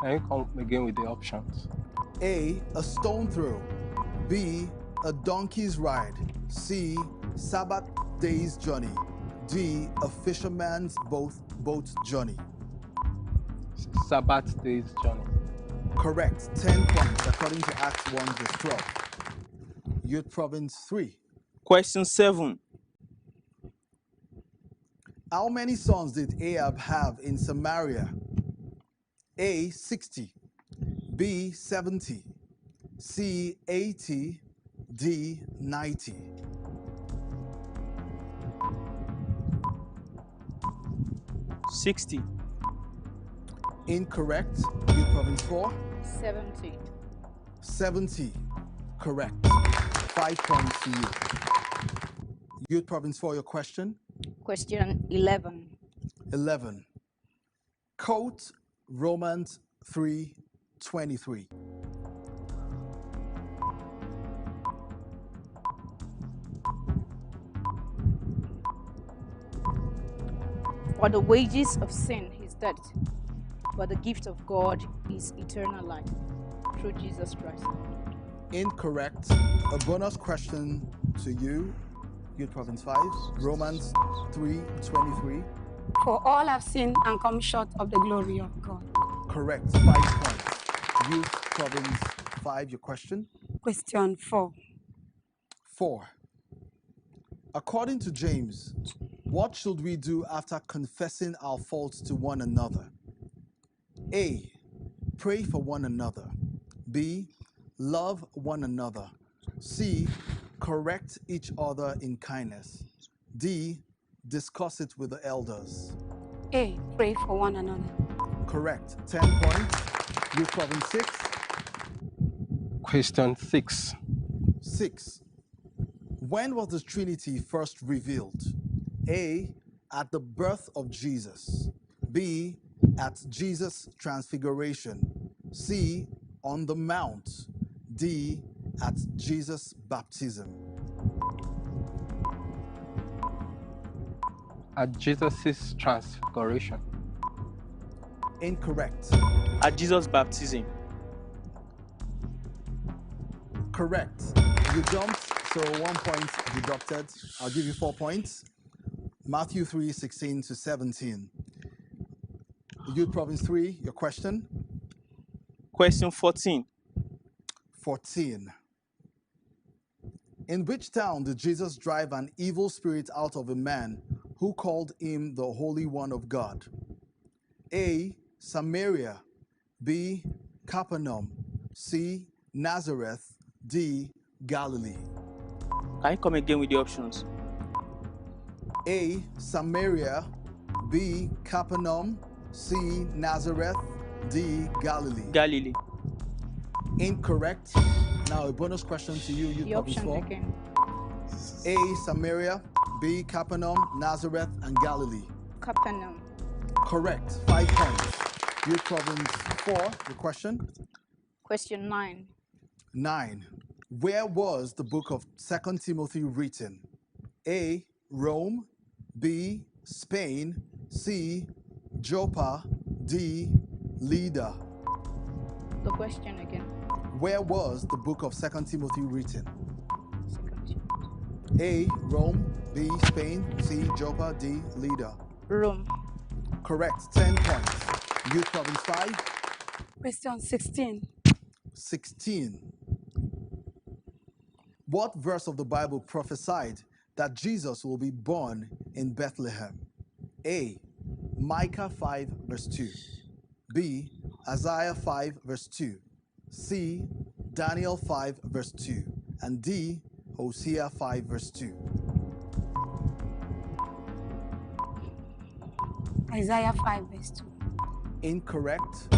Can you come again with the options? A stone throw. B, a donkey's ride. C, Sabbath day's journey. D, a fisherman's boat journey. Sabbath day's journey. Correct. 10 points according to Acts 1 verse 12. Youth Province 3. Question 7. How many sons did Ahab have in Samaria? A, 60. B, 70. C, 80. D, 90. $60. Incorrect. Youth Province 4. 70. 70. Correct. 5 points to you. Youth Province 4, your question. Question 11. 11. Quote Romans 3:23. For the wages of sin is death, but the gift of God is eternal life through Jesus Christ. Incorrect. A bonus question to you. Youth Province 5. Romans 3:23. For all have sinned and come short of the glory of God. Correct. 5 points. Youth Province 5, your question. Question 4. 4. According to James, what should we do after confessing our faults to one another? A, pray for one another. B, love one another. C, correct each other in kindness. D, discuss it with the elders. A, pray for one another. Correct. 10 points. Youth Province 6. Question 6. 6. When was the Trinity first revealed? A, at the birth of Jesus. B, at Jesus' transfiguration. C, on the Mount. D, at Jesus' baptism. At Jesus' transfiguration. Incorrect. At Jesus' baptism. Correct. You jumped, so 1 point deducted. I'll give you 4 points. Matthew 3:16 to 17. Youth Province 3, your question. Question 14. 14. In which town did Jesus drive an evil spirit out of a man who called him the Holy One of God? A, Samaria. B, Capernaum. C, Nazareth. D, Galilee. Can you come again with the options? A, Samaria. B, Capernaum. C, Nazareth. D, Galilee. Galilee. Incorrect. Now a bonus question to you. The options again. A, Samaria. B, Capernaum, Nazareth, and Galilee. Capernaum. Correct. 5 points. Youth Province 4, your question. Question 9. 9. Where was the book of 2 Timothy written? A, Rome. B, Spain. C, Joppa. D, Lydda. The question again. Where was the book of 2 Timothy written? Second. A, Rome. B, Spain. C, Joppa. D, Lydda. Rome. Correct. 10 points. Youth Province 5. Question 16. 16. What verse of the Bible prophesied that Jesus will be born in Bethlehem? A, Micah 5 verse 2. B, Isaiah 5 verse 2. C, Daniel 5 verse 2. And D, Hosea 5 verse 2. Isaiah 5 verse 2. Incorrect.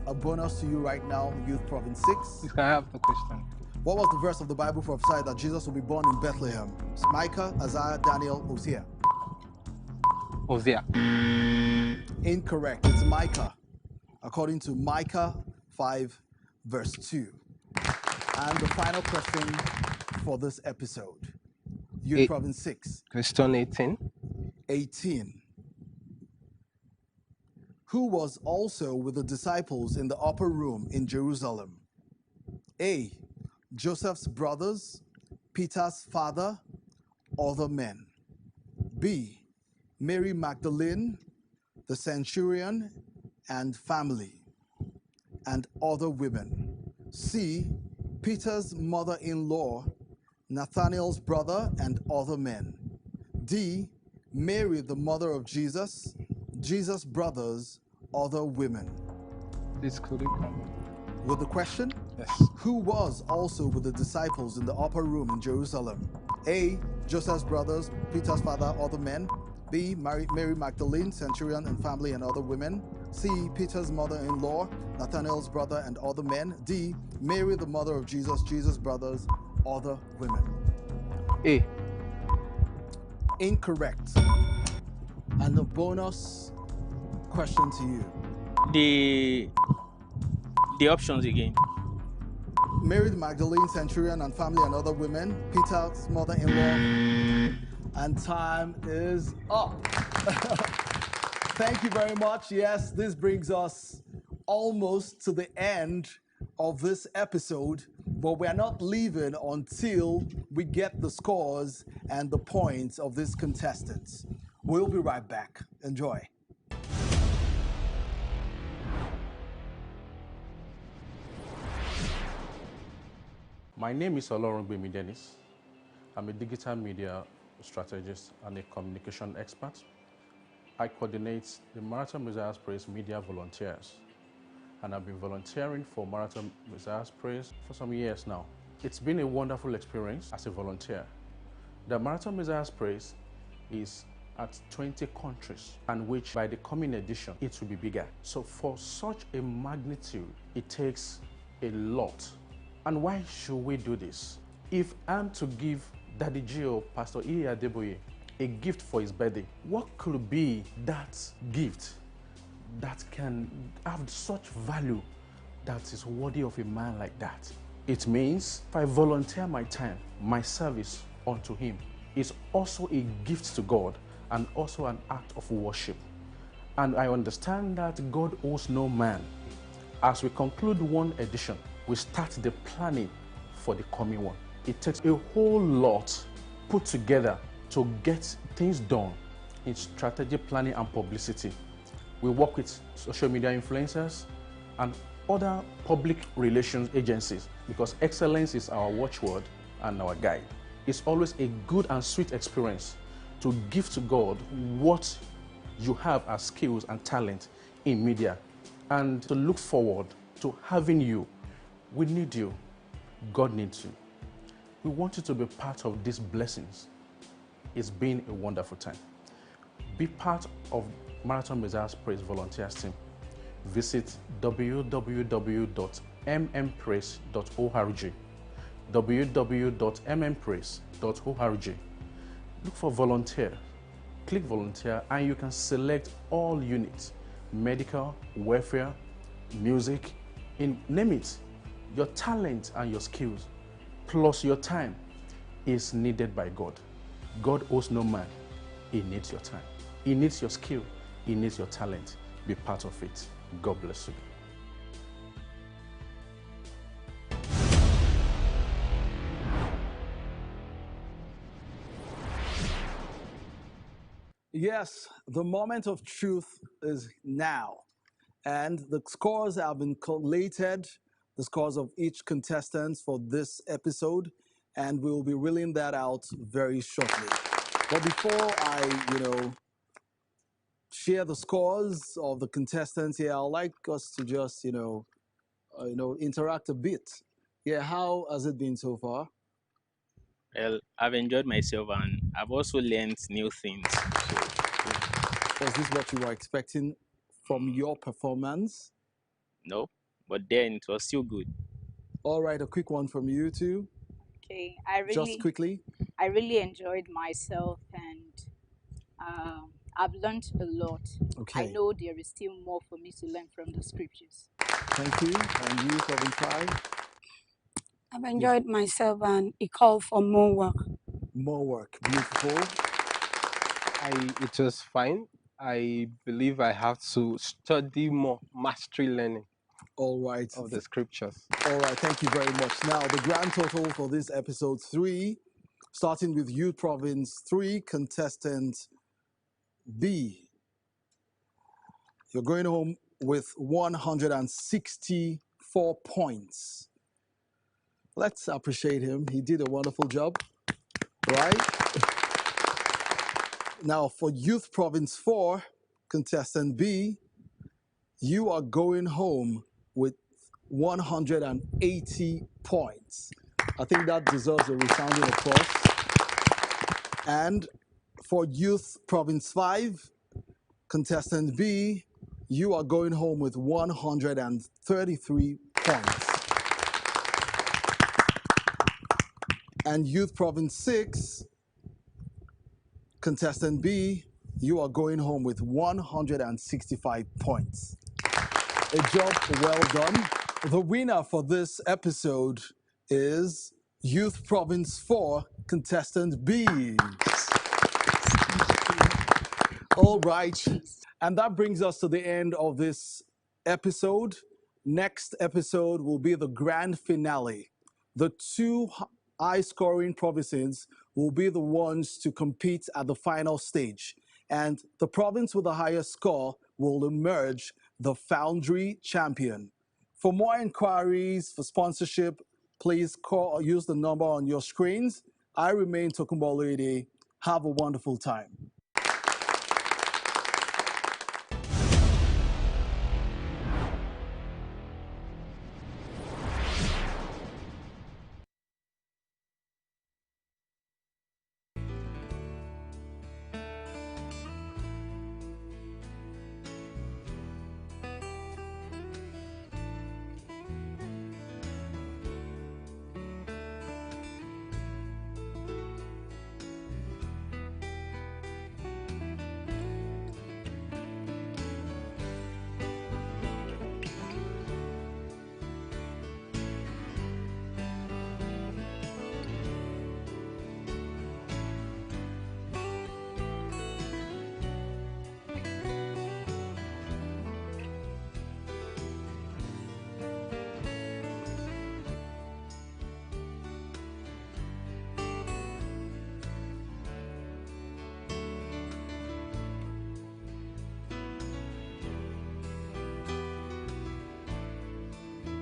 A bonus to you right now, Youth Province 6. Can I have the question? What was the verse of the Bible prophesied that Jesus will be born in Bethlehem? It's Micah, Isaiah, Daniel, Hosea. Hosea. Incorrect. It's Micah. According to Micah 5 verse 2. And the final question for this episode. Youth Province 6. Question 18. 18. Who was also with the disciples in the upper room in Jerusalem? A. Joseph's brothers, Peter's father, other men. B. Mary Magdalene, the centurion and family, and other women. C. Peter's mother-in-law, Nathanael's brother, and other men. D. Mary, the mother of Jesus, Jesus' brothers, other women. Please could you come? With the question, Yes. who was also with the disciples in the upper room in Jerusalem? A. Joseph's brothers, Peter's father, other men. B. Mary Magdalene, centurion and family, and other women. C. Peter's mother-in-law, Nathanael's brother, and other men. D. Mary, the mother of Jesus, Jesus' brothers, other women. A. Incorrect. And the bonus question to you. The options again. Mary Magdalene, centurion and family, and other women. Peter's mother-in-law. And time is up. Thank you very much. Yes, this brings us almost to the end of this episode, but we're not leaving until we get the scores and the points of these contestants. We'll be right back. Enjoy. My name is Olorungbemi Dennis. I'm a digital media strategist and a communication expert. I coordinate the Marathon Messiah's Praise Media Volunteers, and I've been volunteering for Marathon Messiah's Praise for some years now. It's been a wonderful experience as a volunteer. The Marathon Messiah's Praise is at 20 countries, and which by the coming edition, it will be bigger. So for such a magnitude, it takes a lot. And why should we do this? If I'm to give Daddy Gio, Pastor E. Adeboye, a gift for his birthday, what could be that gift that can have such value that is worthy of a man like that? It means if I volunteer my time, my service unto him, is also a gift to God and also an act of worship. And I understand that God owes no man. As we conclude one edition, we start the planning for the coming one. It takes a whole lot put together to get things done in strategy planning and publicity. We work with social media influencers and other public relations agencies because excellence is our watchword and our guide. It's always a good and sweet experience to give to God what you have as skills and talent in media and to look forward to having you. We need you. God needs you. We want you to be part of these blessings. It's been a wonderful time. Be part of Marathon Messiah's Praise Volunteers team. Visit www.mmpraise.org. www.mmpraise.org. Look for volunteer. Click volunteer and you can select all units: medical, welfare, music, name it. Your talent and your skills, plus your time, is needed by God. God owes no man. He needs your time. He needs your skill. He needs your talent. Be part of it. God bless you. Yes, the moment of truth is now. And the scores have been collated, the scores of each contestant for this episode, and we'll be reeling that out very shortly. But before I, share the scores of the contestants here, I'd like us to just, interact a bit. Yeah, how has it been so far? Well, I've enjoyed myself and I've also learned new things. Was this what you were expecting from your performance? No, but then it was still good. All right, a quick one from you too. Okay, Just quickly. I really enjoyed myself, and I've learned a lot. Okay. I know there is still more for me to learn from the scriptures. Thank you. And you, 75? I've enjoyed myself and it called for more work. More work. Beautiful. It was fine. I believe I have to study more mastery learning All right. of the scriptures. All right, thank you very much. Now, the grand total for this episode 3, starting with Youth Province 3, contestant B. You're going home with 164 points. Let's appreciate him. He did a wonderful job, right? Now, for Youth Province 4, contestant B, you are going home with 180 points. I think that deserves a resounding applause. And for Youth Province 5, contestant B, you are going home with 133 points. And Youth Province 6, contestant B, you are going home with 165 points. A job well done. The winner for this episode is Youth Province 4, contestant B. All right. And that brings us to the end of this episode. Next episode will be the grand finale. The two high-scoring provinces will be the ones to compete at the final stage. And the province with the highest score will emerge the Foundry champion. For more inquiries, for sponsorship, please call or use the number on your screens. I remain Tokumbo Lady. Have a wonderful time.